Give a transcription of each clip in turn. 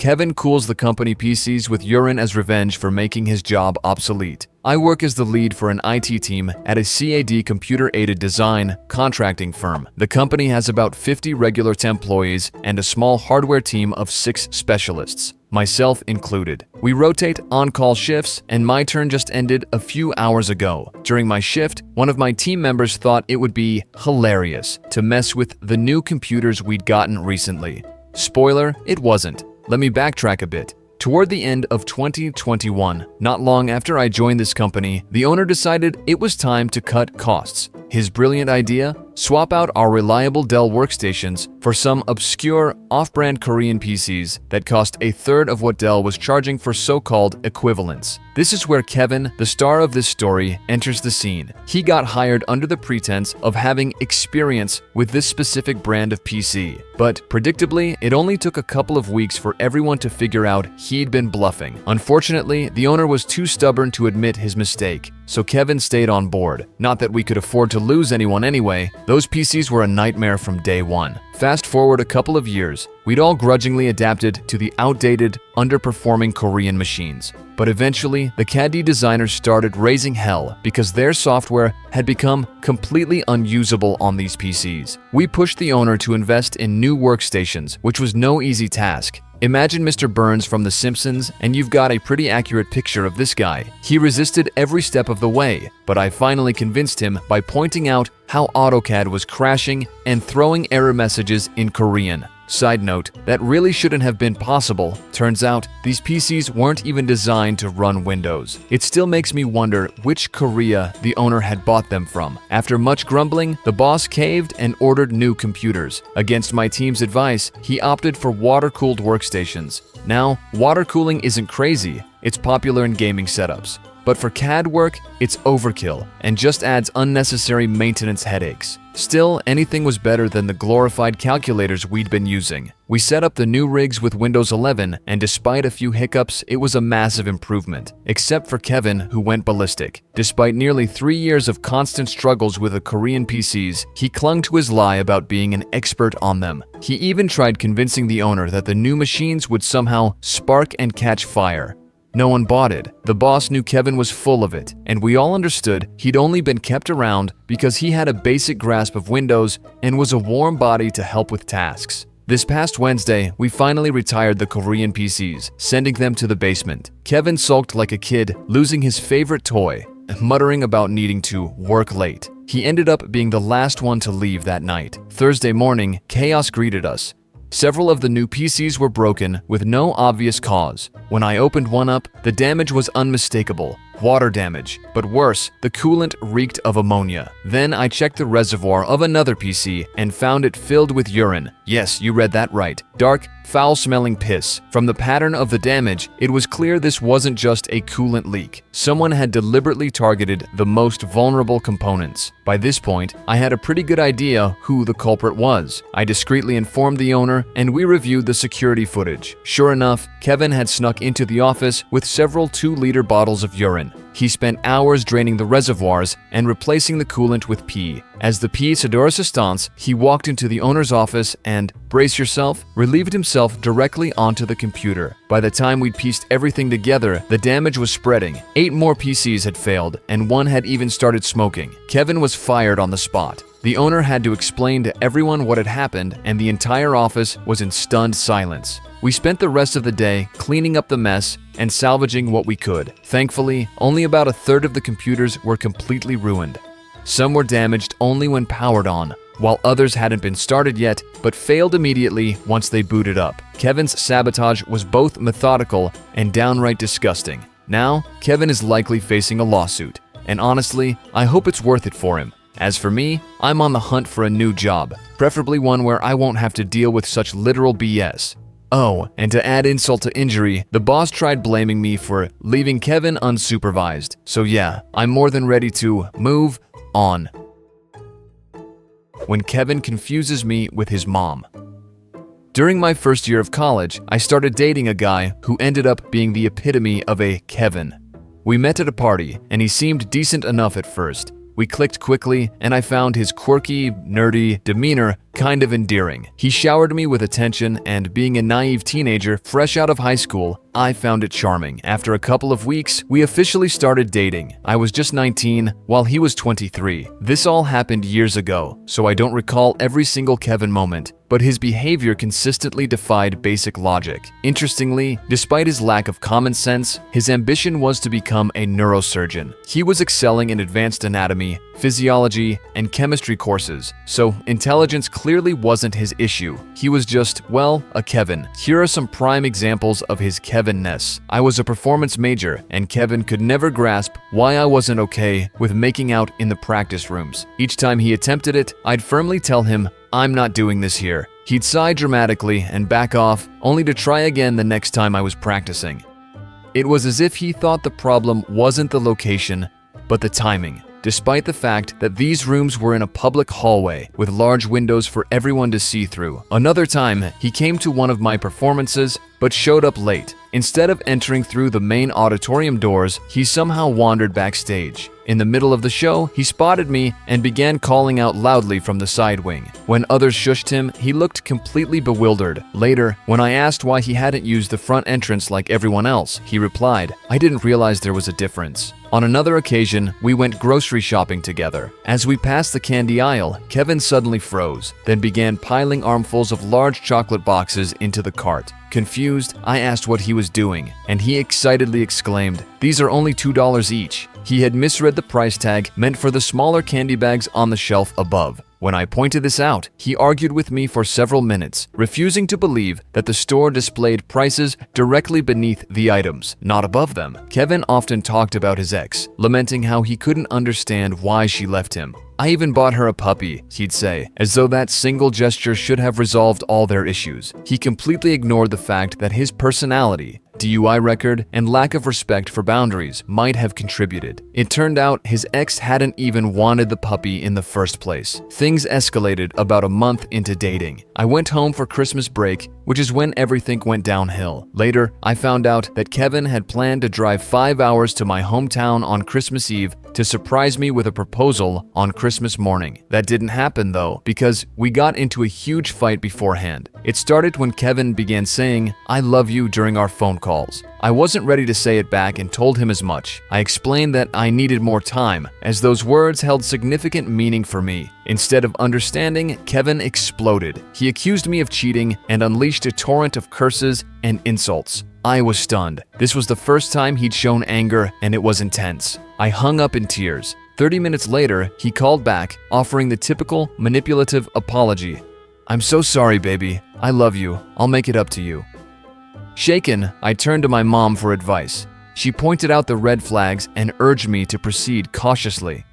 Kevin cools the company PCs with urine as revenge for making his job obsolete. I work as the lead for an IT team at a CAD computer-aided design contracting firm. The company has about 50 regular employees and a small hardware team of 6 specialists, myself included. We rotate on-call shifts, and my turn just ended a few hours ago. During my shift, one of my team members thought it would be hilarious to mess with the new computers we'd gotten recently. Spoiler, it wasn't. Let me backtrack a bit. Toward the end of 2021, not long after I joined this company, the owner decided it was time to cut costs. His brilliant idea? Swap out our reliable Dell workstations for some obscure off-brand Korean PCs that cost a third of what Dell was charging for so-called equivalents. This is where Kevin, the star of this story, enters the scene. He got hired under the pretense of having experience with this specific brand of PC. But predictably, it only took a couple of weeks for everyone to figure out he'd been bluffing. Unfortunately, the owner was too stubborn to admit his mistake, so Kevin stayed on board. Not that we could afford to lose anyone anyway. Those PCs were a nightmare from day one. Fast forward a couple of years, we'd all grudgingly adapted to the outdated, underperforming Korean machines. But eventually, the CAD designers started raising hell because their software had become completely unusable on these PCs. We pushed the owner to invest in new workstations, which was no easy task. Imagine Mr. Burns from The Simpsons, and you've got a pretty accurate picture of this guy. He resisted every step of the way, but I finally convinced him by pointing out how AutoCAD was crashing and throwing error messages in Korean. Side note, that really shouldn't have been possible. Turns out, these PCs weren't even designed to run Windows. It still makes me wonder which Korea the owner had bought them from. After much grumbling, the boss caved and ordered new computers. Against my team's advice, he opted for water-cooled workstations. Now, water cooling isn't crazy. It's popular in gaming setups. But for CAD work, it's overkill and just adds unnecessary maintenance headaches. Still, anything was better than the glorified calculators we'd been using. We set up the new rigs with Windows 11, and despite a few hiccups, it was a massive improvement. Except for Kevin, who went ballistic. Despite nearly 3 years of constant struggles with the Korean PCs, he clung to his lie about being an expert on them. He even tried convincing the owner that the new machines would somehow spark and catch fire. No one bought it. The boss knew Kevin was full of it, and we all understood he'd only been kept around because he had a basic grasp of Windows and was a warm body to help with tasks. This past Wednesday, we finally retired the Korean PCs, sending them to the basement. Kevin sulked like a kid, losing his favorite toy, muttering about needing to work late. He ended up being the last one to leave that night. Thursday morning, chaos greeted us. Several of the new PCs were broken with no obvious cause. When I opened one up, the damage was unmistakable. Water damage, but worse, the coolant reeked of ammonia. Then I checked the reservoir of another PC and found it filled with urine. Yes, you read that right. Dark, foul-smelling piss. From the pattern of the damage, it was clear this wasn't just a coolant leak. Someone had deliberately targeted the most vulnerable components. By this point, I had a pretty good idea who the culprit was. I discreetly informed the owner, and we reviewed the security footage. Sure enough, Kevin had snuck into the office with several 2-liter bottles of urine. He spent hours draining the reservoirs and replacing the coolant with pee. As the piece de resistance, he walked into the owner's office and, brace yourself, relieved himself directly onto the computer. By the time we'd pieced everything together, the damage was spreading. 8 more PCs had failed, and one had even started smoking. Kevin was fired on the spot. The owner had to explain to everyone what had happened, and the entire office was in stunned silence. We spent the rest of the day cleaning up the mess and salvaging what we could. Thankfully, only about a third of the computers were completely ruined. Some were damaged only when powered on, while others hadn't been started yet but failed immediately once they booted up. Kevin's sabotage was both methodical and downright disgusting. Now, Kevin is likely facing a lawsuit, and honestly, I hope it's worth it for him. As for me, I'm on the hunt for a new job, preferably one where I won't have to deal with such literal BS. Oh, and to add insult to injury, the boss tried blaming me for leaving Kevin unsupervised. So yeah, I'm more than ready to move on. When Kevin confuses me with his mom. During my first year of college, I started dating a guy who ended up being the epitome of a Kevin. We met at a party, and he seemed decent enough at first. We clicked quickly, and I found his quirky, nerdy demeanor kind of endearing. He showered me with attention, and being a naive teenager fresh out of high school, I found it charming. After a couple of weeks, we officially started dating. I was just 19, while he was 23. This all happened years ago, so I don't recall every single Kevin moment, but his behavior consistently defied basic logic. Interestingly, despite his lack of common sense, his ambition was to become a neurosurgeon. He was excelling in advanced anatomy, physiology, and chemistry courses, so intelligence clearly wasn't his issue. He was just, well, a Kevin. Here are some prime examples of his Kevin-ness. I was a performance major, and Kevin could never grasp why I wasn't okay with making out in the practice rooms. Each time he attempted it, I'd firmly tell him, "I'm not doing this here." He'd sigh dramatically and back off, only to try again the next time I was practicing. It was as if he thought the problem wasn't the location, but the timing. Despite the fact that these rooms were in a public hallway with large windows for everyone to see through. Another time, he came to one of my performances but showed up late. Instead of entering through the main auditorium doors, he somehow wandered backstage. In the middle of the show, he spotted me and began calling out loudly from the side wing. When others shushed him, he looked completely bewildered. Later, when I asked why he hadn't used the front entrance like everyone else, he replied, "I didn't realize there was a difference." On another occasion, we went grocery shopping together. As we passed the candy aisle, Kevin suddenly froze, then began piling armfuls of large chocolate boxes into the cart. Confused, I asked what he was doing, and he excitedly exclaimed, "These are only $2 each." He had misread the price tag meant for the smaller candy bags on the shelf above. When I pointed this out, he argued with me for several minutes, refusing to believe that the store displayed prices directly beneath the items, not above them. Kevin often talked about his ex, lamenting how he couldn't understand why she left him. "I even bought her a puppy," he'd say, as though that single gesture should have resolved all their issues. He completely ignored the fact that his personality, DUI record, and lack of respect for boundaries might have contributed. It turned out his ex hadn't even wanted the puppy in the first place. Things escalated about a month into dating. I went home for Christmas break, which is when everything went downhill. Later, I found out that Kevin had planned to drive 5 hours to my hometown on Christmas Eve to surprise me with a proposal on Christmas morning. That didn't happen though, because we got into a huge fight beforehand. It started when Kevin began saying, "I love you" during our phone calls. I wasn't ready to say it back and told him as much. I explained that I needed more time, as those words held significant meaning for me. Instead of understanding, Kevin exploded. He accused me of cheating and unleashed a torrent of curses and insults. I was stunned. This was the first time he'd shown anger, and it was intense. I hung up in tears. 30 minutes later, he called back, offering the typical manipulative apology. "I'm so sorry, baby. I love you. I'll make it up to you." Shaken, I turned to my mom for advice. She pointed out the red flags and urged me to proceed cautiously.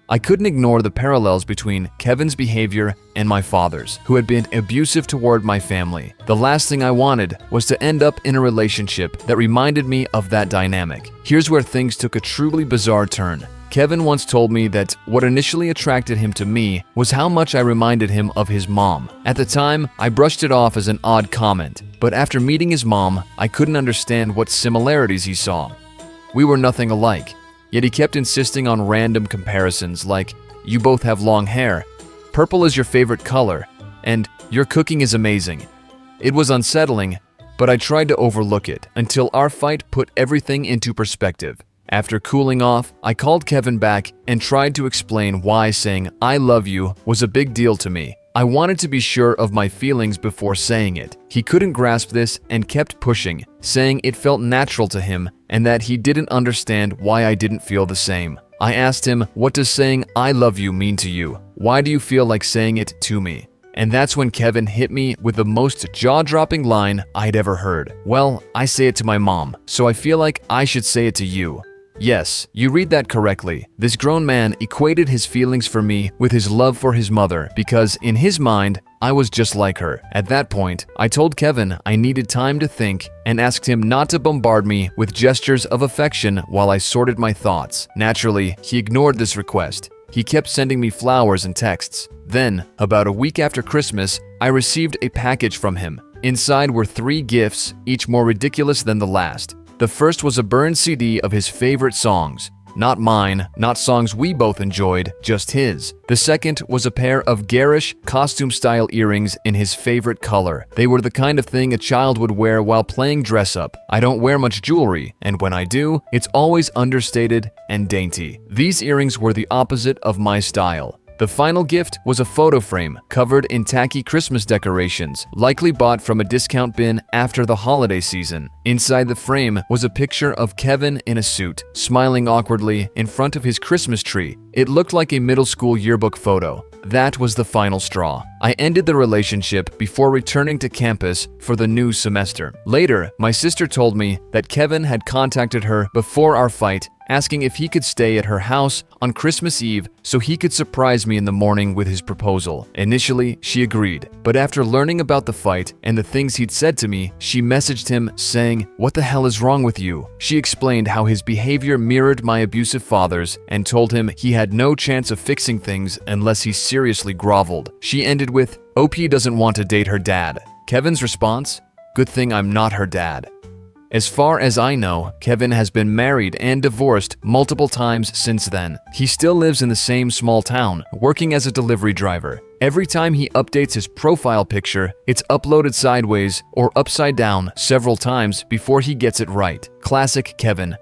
I couldn't ignore the parallels between Kevin's behavior and my father's, who had been abusive toward my family. The last thing I wanted was to end up in a relationship that reminded me of that dynamic. Here's where things took a truly bizarre turn. Kevin once told me that what initially attracted him to me was how much I reminded him of his mom. At the time, I brushed it off as an odd comment, but after meeting his mom, I couldn't understand what similarities he saw. We were nothing alike. Yet he kept insisting on random comparisons like, "You both have long hair," "Purple is your favorite color," and "Your cooking is amazing." It was unsettling, but I tried to overlook it until our fight put everything into perspective. After cooling off, I called Kevin back and tried to explain why saying "I love you" was a big deal to me. I wanted to be sure of my feelings before saying it. He couldn't grasp this and kept pushing, saying it felt natural to him and that he didn't understand why I didn't feel the same. I asked him, "What does saying "I love you" mean to you? Why do you feel like saying it to me?" And that's when Kevin hit me with the most jaw-dropping line I'd ever heard. "Well, I say it to my mom, so I feel like I should say it to you." Yes, you read that correctly. This grown man equated his feelings for me with his love for his mother because, in his mind, I was just like her. At that point, I told Kevin I needed time to think and asked him not to bombard me with gestures of affection while I sorted my thoughts. Naturally, he ignored this request. He kept sending me flowers and texts. Then, about a week after Christmas, I received a package from him. Inside were 3 gifts, each more ridiculous than the last. The first was a burned CD of his favorite songs. not mine, not songs we both enjoyed, just his. The second was a pair of garish, costume-style earrings in his favorite color. They were the kind of thing a child would wear while playing dress-up. I don't wear much jewelry, and when I do, it's always understated and dainty. These earrings were the opposite of my style. The final gift was a photo frame covered in tacky Christmas decorations, likely bought from a discount bin after the holiday season. Inside the frame was a picture of Kevin in a suit, smiling awkwardly in front of his Christmas tree. It looked like a middle school yearbook photo. That was the final straw. I ended the relationship before returning to campus for the new semester. Later, my sister told me that Kevin had contacted her before our fight, asking if he could stay at her house on Christmas Eve so he could surprise me in the morning with his proposal. Initially, she agreed, but after learning about the fight and the things he'd said to me, she messaged him saying, "What the hell is wrong with you?" She explained how his behavior mirrored my abusive father's and told him he had no chance of fixing things unless he seriously groveled. She ended with, "OP doesn't want to date her dad." Kevin's response? "Good thing I'm not her dad." As far as I know, Kevin has been married and divorced multiple times since then. He still lives in the same small town, working as a delivery driver. Every time he updates his profile picture, it's uploaded sideways or upside down several times before he gets it right. Classic Kevin.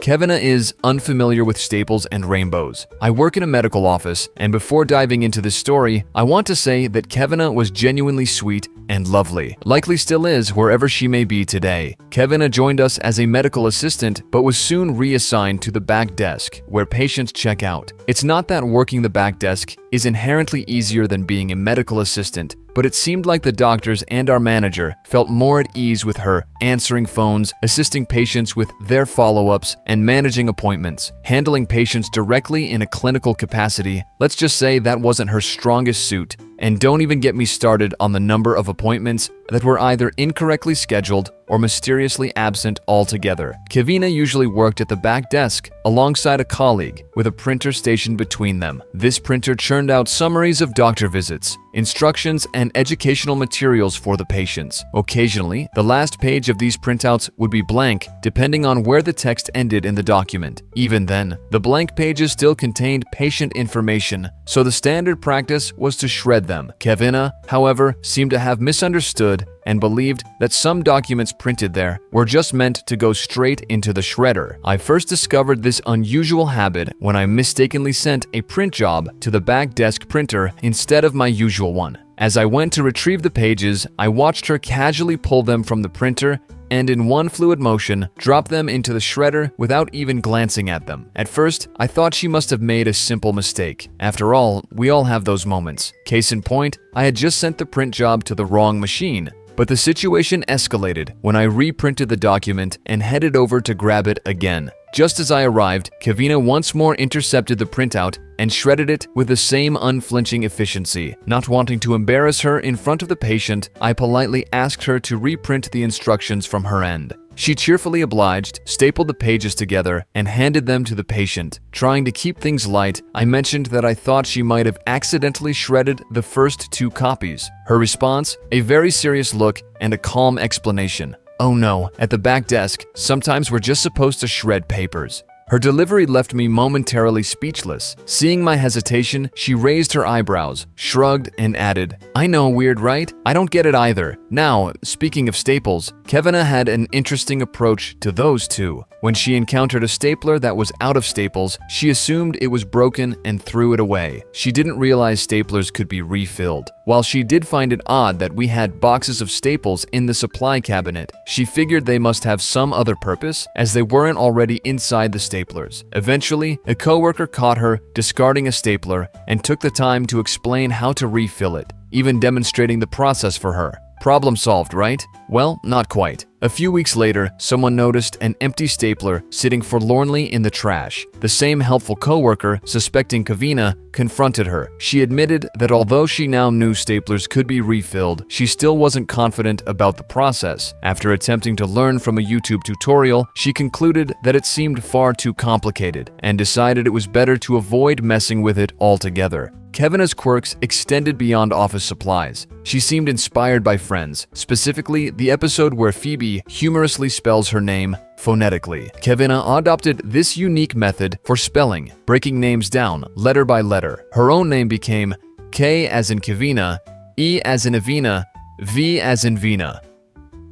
Kevina is unfamiliar with staples and rainbows. I work in a medical office, and before diving into this story, I want to say that Kevina was genuinely sweet and lovely. Likely still is wherever she may be today. Kevina joined us as a medical assistant, but was soon reassigned to the back desk, where patients check out. It's not that working the back desk is inherently easier than being a medical assistant, but it seemed like the doctors and our manager felt more at ease with her answering phones, assisting patients with their follow-ups, and managing appointments. Handling patients directly in a clinical capacity, let's just say that wasn't her strongest suit. And don't even get me started on the number of appointments that were either incorrectly scheduled or mysteriously absent altogether. Kevina usually worked at the back desk alongside a colleague with a printer stationed between them. This printer churned out summaries of doctor visits, instructions, and educational materials for the patients. Occasionally, the last page of these printouts would be blank depending on where the text ended in the document. Even then, the blank pages still contained patient information, so the standard practice was to shred them. Kevina, however, seemed to have misunderstood and believed that some documents printed there were just meant to go straight into the shredder. I first discovered this unusual habit when I mistakenly sent a print job to the back desk printer instead of my usual one. As I went to retrieve the pages, I watched her casually pull them from the printer and in one fluid motion, drop them into the shredder without even glancing at them. At first, I thought she must have made a simple mistake. After all, we all have those moments. Case in point, I had just sent the print job to the wrong machine. But the situation escalated when I reprinted the document and headed over to grab it again. Just as I arrived, Kevina once more intercepted the printout and shredded it with the same unflinching efficiency. Not wanting to embarrass her in front of the patient, I politely asked her to reprint the instructions from her end. She cheerfully obliged, stapled the pages together, and handed them to the patient. Trying to keep things light, I mentioned that I thought she might have accidentally shredded the first 2 copies. Her response? A very serious look and a calm explanation. "Oh no, at the back desk, sometimes we're just supposed to shred papers." Her delivery left me momentarily speechless. Seeing my hesitation, she raised her eyebrows, shrugged, and added, "I know, weird, right? I don't get it either." Now, speaking of staples, Kevina had an interesting approach to those too. When she encountered a stapler that was out of staples, she assumed it was broken and threw it away. She didn't realize staplers could be refilled. While she did find it odd that we had boxes of staples in the supply cabinet, she figured they must have some other purpose, as they weren't already inside the staplers. Eventually, a coworker caught her discarding a stapler and took the time to explain how to refill it, even demonstrating the process for her. Problem solved, right? Well, not quite. A few weeks later, someone noticed an empty stapler sitting forlornly in the trash. The same helpful coworker, suspecting Kevina, confronted her. She admitted that although she now knew staplers could be refilled, she still wasn't confident about the process. After attempting to learn from a YouTube tutorial, she concluded that it seemed far too complicated and decided it was better to avoid messing with it altogether. Kevina's quirks extended beyond office supplies. She seemed inspired by Friends, specifically the episode where Phoebe humorously spells her name phonetically. Kevina adopted this unique method for spelling, breaking names down letter by letter. Her own name became K as in Kevina, E as in Evina, V as in Vina.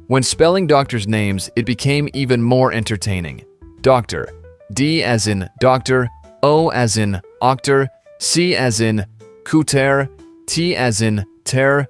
When spelling doctors' names, it became even more entertaining. Doctor, D as in doctor, O as in octor, C as in cooter, T as in ter.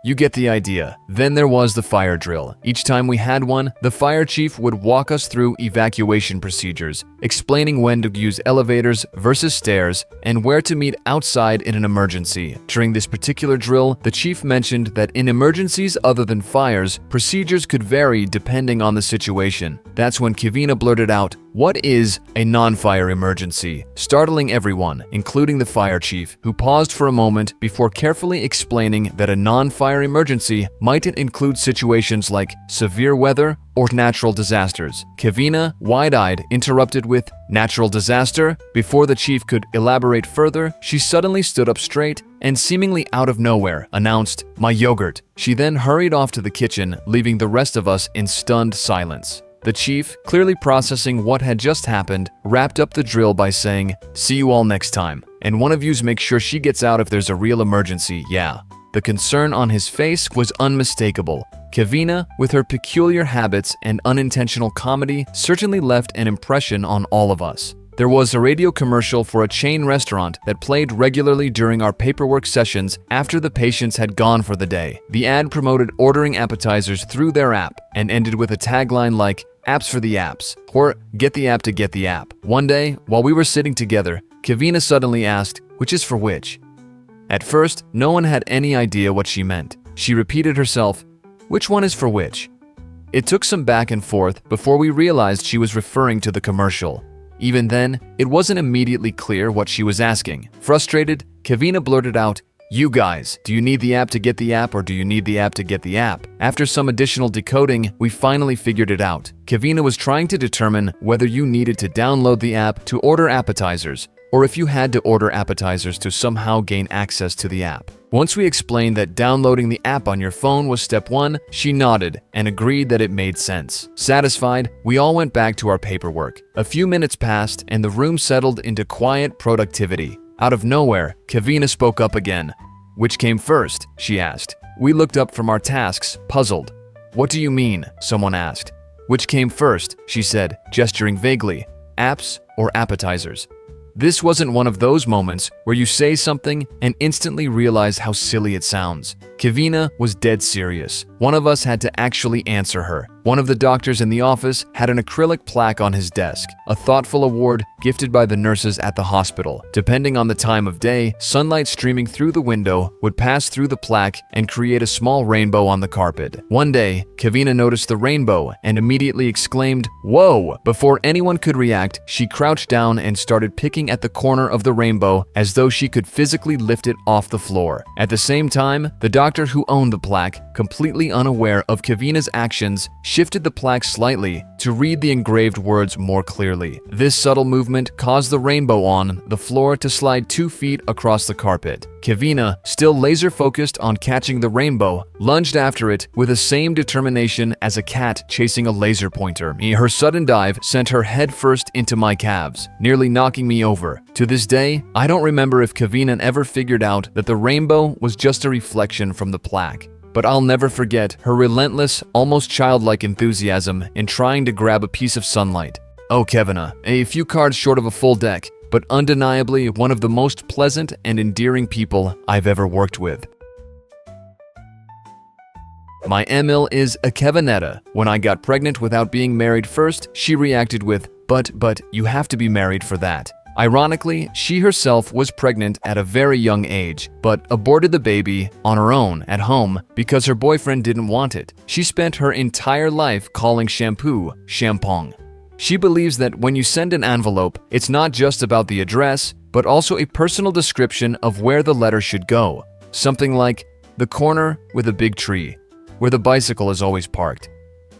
You get the idea. Then there was the fire drill. Each time we had one, the fire chief would walk us through evacuation procedures, explaining when to use elevators versus stairs and where to meet outside in an emergency. During this particular drill, the chief mentioned that in emergencies other than fires, procedures could vary depending on the situation. That's when Kevina blurted out, "What is a non-fire emergency?" startling everyone, including the fire chief, who paused for a moment before carefully explaining that a non-fire emergency might include situations like severe weather or natural disasters. Kevina, wide-eyed, interrupted with, "Natural disaster?" Before the chief could elaborate further, she suddenly stood up straight and seemingly out of nowhere announced, "My yogurt." She then hurried off to the kitchen, leaving the rest of us in stunned silence. The chief, clearly processing what had just happened, wrapped up the drill by saying, "See you all next time. And one of yous make sure she gets out if there's a real emergency, yeah." The concern on his face was unmistakable. Kevina, with her peculiar habits and unintentional comedy, certainly left an impression on all of us. There was a radio commercial for a chain restaurant that played regularly during our paperwork sessions after the patients had gone for the day. The ad promoted ordering appetizers through their app and ended with a tagline like, "Apps for the apps," or "Get the app to get the app." One day, while we were sitting together, Kevina suddenly asked, "Which is for which?" At first, no one had any idea what she meant. She repeated herself, "Which one is for which?" It took some back and forth before we realized she was referring to the commercial. Even then, it wasn't immediately clear what she was asking. Frustrated, Kevina blurted out, "You guys, do you need the app to get the app or do you need the app to get the app?" After some additional decoding, we finally figured it out. Kevina was trying to determine whether you needed to download the app to order appetizers, or if you had to order appetizers to somehow gain access to the app. Once we explained that downloading the app on your phone was step one, she nodded and agreed that it made sense. Satisfied, we all went back to our paperwork. A few minutes passed and the room settled into quiet productivity. Out of nowhere, Kevina spoke up again. "Which came first?" she asked. We looked up from our tasks, puzzled. "What do you mean?" someone asked. "Which came first?" she said, gesturing vaguely. "Apps or appetizers?" This wasn't one of those moments where you say something and instantly realize how silly it sounds. Kevina was dead serious. One of us had to actually answer her. One of the doctors in the office had an acrylic plaque on his desk, a thoughtful award gifted by the nurses at the hospital. Depending on the time of day, sunlight streaming through the window would pass through the plaque and create a small rainbow on the carpet. One day, Kevina noticed the rainbow and immediately exclaimed, "Whoa!" Before anyone could react, she crouched down and started picking at the corner of the rainbow as though she could physically lift it off the floor. At the same time, the doctor who owned the plaque, completely unaware of Kevina's actions, shifted the plaque slightly to read the engraved words more clearly. This subtle movement caused the rainbow on the floor to slide 2 feet across the carpet. Kevina, still laser-focused on catching the rainbow, lunged after it with the same determination as a cat chasing a laser pointer. Her sudden dive sent her headfirst into my calves, nearly knocking me over. To this day, I don't remember if Kevina ever figured out that the rainbow was just a reflection from the plaque. But I'll never forget her relentless, almost childlike enthusiasm in trying to grab a piece of sunlight. Oh, Kevina, a few cards short of a full deck, but undeniably one of the most pleasant and endearing people I've ever worked with. My Emil is a Kevinetta. When I got pregnant without being married first, she reacted with, but, you have to be married for that. Ironically, she herself was pregnant at a very young age, but aborted the baby on her own at home because her boyfriend didn't want it. She spent her entire life calling shampoo shampong. She believes that when you send an envelope, it's not just about the address, but also a personal description of where the letter should go. Something like, the corner with a big tree, where the bicycle is always parked.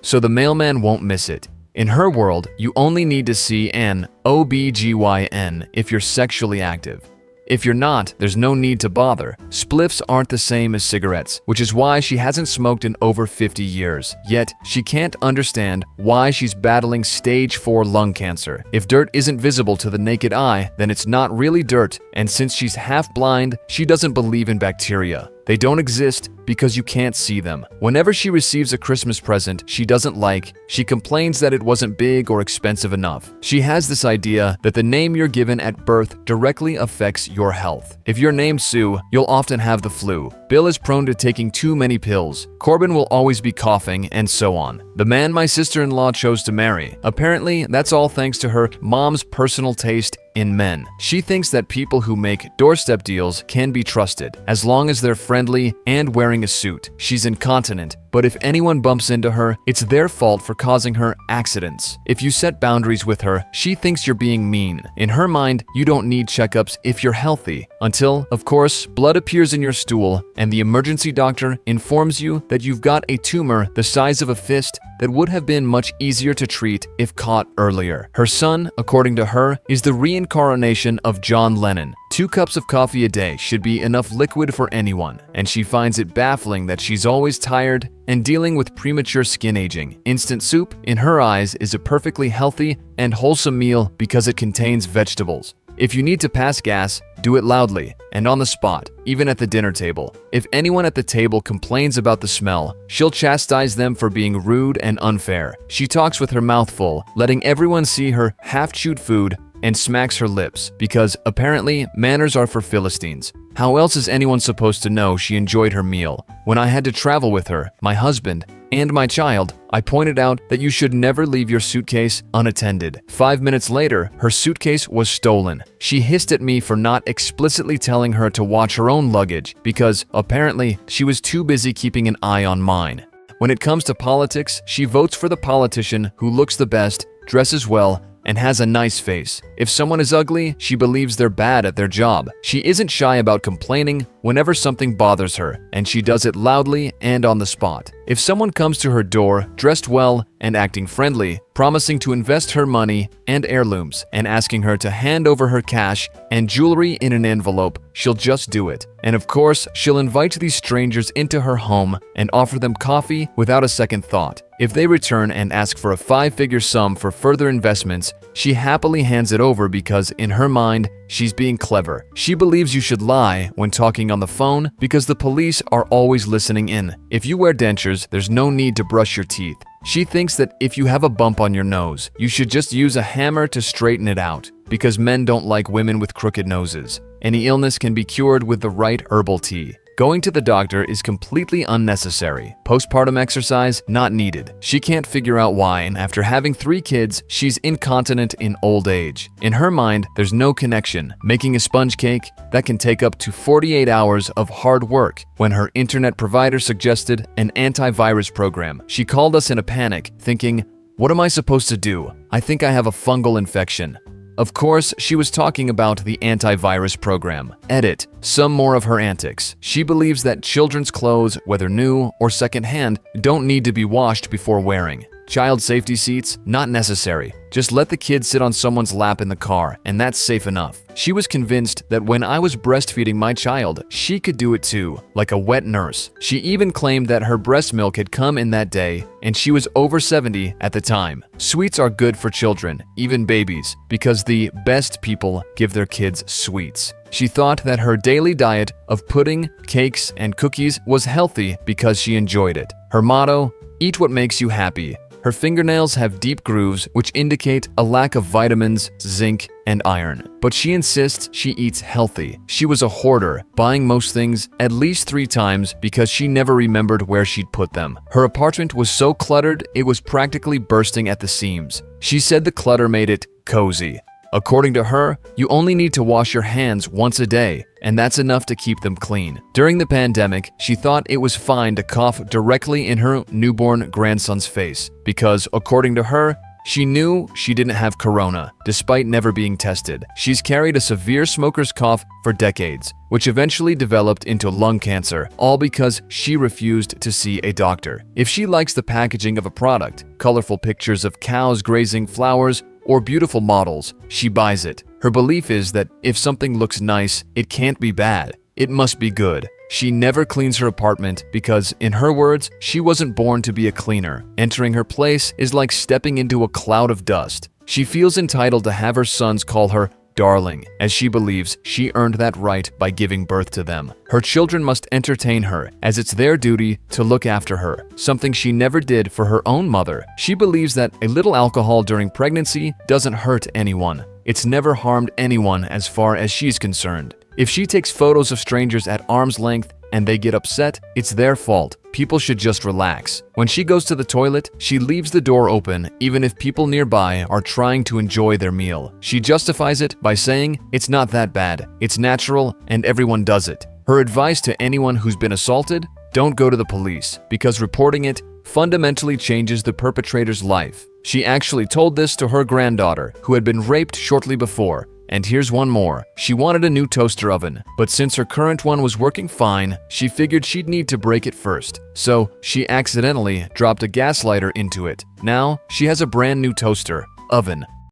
So the mailman won't miss it. In her world, you only need to see an OBGYN if you're sexually active. If you're not, there's no need to bother. Spliffs aren't the same as cigarettes, which is why she hasn't smoked in over 50 years. Yet, she can't understand why she's battling stage 4 lung cancer. If dirt isn't visible to the naked eye, then it's not really dirt, and since she's half blind, she doesn't believe in bacteria. They don't exist because you can't see them. Whenever she receives a Christmas present she doesn't like, she complains that it wasn't big or expensive enough. She has this idea that the name you're given at birth directly affects your health. If you're named Sue, you'll often have the flu. Bill is prone to taking too many pills. Corbin will always be coughing, and so on. The man my sister-in-law chose to marry. Apparently, that's all thanks to her mom's personal taste in men. She thinks that people who make doorstep deals can be trusted, as long as they're friendly and wearing a suit. She's incontinent, but if anyone bumps into her, it's their fault for causing her accidents. If you set boundaries with her, she thinks you're being mean. In her mind, you don't need checkups if you're healthy. Until, of course, blood appears in your stool and the emergency doctor informs you that you've got a tumor the size of a fist that would have been much easier to treat if caught earlier. Her son, according to her, is the reincarnation of John Lennon. 2 cups of coffee a day should be enough liquid for anyone, and she finds it baffling that she's always tired and dealing with premature skin aging. Instant soup, in her eyes, is a perfectly healthy and wholesome meal because it contains vegetables. If you need to pass gas, do it loudly and on the spot, even at the dinner table. If anyone at the table complains about the smell, she'll chastise them for being rude and unfair. She talks with her mouth full, letting everyone see her half-chewed food, and smacks her lips because apparently manners are for Philistines. How else is anyone supposed to know she enjoyed her meal? When I had to travel with her, my husband, and my child, I pointed out that you should never leave your suitcase unattended. 5 minutes later, her suitcase was stolen. She hissed at me for not explicitly telling her to watch her own luggage because apparently she was too busy keeping an eye on mine. When it comes to politics, she votes for the politician who looks the best, dresses well, and has a nice face. If someone is ugly, she believes they're bad at their job. She isn't shy about complaining whenever something bothers her, and she does it loudly and on the spot. If someone comes to her door, dressed well and acting friendly, promising to invest her money and heirlooms, and asking her to hand over her cash and jewelry in an envelope, she'll just do it. And of course, she'll invite these strangers into her home and offer them coffee without a second thought. If they return and ask for a 5-figure sum for further investments, she happily hands it over because in her mind, she's being clever. She believes you should lie when talking on the phone because the police are always listening in. If you wear dentures, there's no need to brush your teeth. She thinks that if you have a bump on your nose, you should just use a hammer to straighten it out because men don't like women with crooked noses. Any illness can be cured with the right herbal tea. Going to the doctor is completely unnecessary. Postpartum exercise, not needed. She can't figure out why, and after having 3 kids, she's incontinent in old age. In her mind, there's no connection. Making a sponge cake, that can take up to 48 hours of hard work. When her internet provider suggested an antivirus program, she called us in a panic, thinking, "What am I supposed to do? I think I have a fungal infection." Of course, she was talking about the antivirus program. Edit. Some more of her antics. She believes that children's clothes, whether new or secondhand, don't need to be washed before wearing. Child safety seats, not necessary. Just let the kid sit on someone's lap in the car, and that's safe enough. She was convinced that when I was breastfeeding my child, she could do it too, like a wet nurse. She even claimed that her breast milk had come in that day, and she was over 70 at the time. Sweets are good for children, even babies, because the best people give their kids sweets. She thought that her daily diet of pudding, cakes, and cookies was healthy because she enjoyed it. Her motto, eat what makes you happy. Her fingernails have deep grooves which indicate a lack of vitamins, zinc, and iron. But she insists she eats healthy. She was a hoarder, buying most things at least 3 times because she never remembered where she'd put them. Her apartment was so cluttered it was practically bursting at the seams. She said the clutter made it cozy. According to her, you only need to wash your hands once a day, and that's enough to keep them clean. During the pandemic, she thought it was fine to cough directly in her newborn grandson's face because, according to her, she knew she didn't have corona, despite never being tested. She's carried a severe smoker's cough for decades, which eventually developed into lung cancer, all because she refused to see a doctor. If she likes the packaging of a product, colorful pictures of cows grazing flowers, or beautiful models, she buys it. Her belief is that if something looks nice, it can't be bad. It must be good. She never cleans her apartment because, in her words, she wasn't born to be a cleaner. Entering her place is like stepping into a cloud of dust. She feels entitled to have her sons call her darling, as she believes she earned that right by giving birth to them. Her children must entertain her, as it's their duty to look after her, something she never did for her own mother. She believes that a little alcohol during pregnancy doesn't hurt anyone. It's never harmed anyone as far as she's concerned. If she takes photos of strangers at arm's length and they get upset, it's their fault. People should just relax. When she goes to the toilet, she leaves the door open even if people nearby are trying to enjoy their meal. She justifies it by saying it's not that bad, it's natural, and everyone does it. Her advice to anyone who's been assaulted: don't go to the police, because reporting it fundamentally changes the perpetrator's life. She actually told this to her granddaughter, who had been raped shortly before. And here's one more. She wanted a new toaster oven, but since her current one was working fine, she figured she'd need to break it first. So she accidentally dropped a gas lighter into it. Now she has a brand new toaster oven